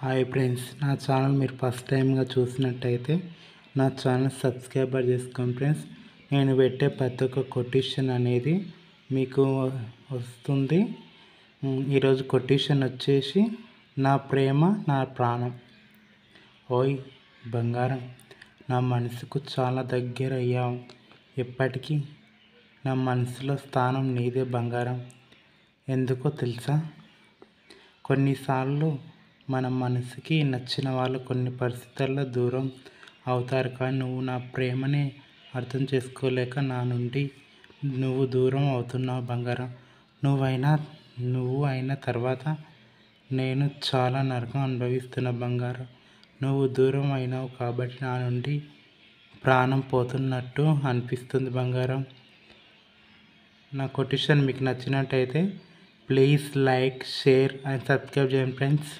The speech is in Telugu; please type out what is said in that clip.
హాయ్ ఫ్రెండ్స్, నా ఛానల్ మీరు ఫస్ట్ టైంగా చూసినట్టయితే నా ఛానల్ సబ్స్క్రైబర్ చేసుకోండి ఫ్రెండ్స్. నేను పెట్టే ప్రతి ఒక్క కొటేషన్ అనేది మీకు వస్తుంది. ఈరోజు కొటేషన్ వచ్చేసి, నా ప్రేమ నా ప్రాణం. ఓయ్ బంగారం, నా మనసుకు చాలా దగ్గర అయ్యావు. ఎప్పటికీ నా మనసులో స్థానం నీదే బంగారం. ఎందుకో తెలుసా? కొన్నిసార్లు మన మనసుకి నచ్చిన వాళ్ళు కొన్ని పరిస్థితుల్లో దూరం అవుతారు, కానీ నువ్వు నా ప్రేమని అర్థం చేసుకోలేక నా నుండి నువ్వు దూరం అవుతున్నావు బంగారం. నువ్వు అయిన తర్వాత నేను చాలా నరకం అనుభవిస్తున్న బంగారం. నువ్వు దూరం అయినావు కాబట్టి నా నుండి ప్రాణం పోతున్నట్టు అనిపిస్తుంది బంగారం. నా కొటేషన్ మీకు నచ్చినట్టయితే please like, share and subscribe చేయండి ఫ్రెండ్స్.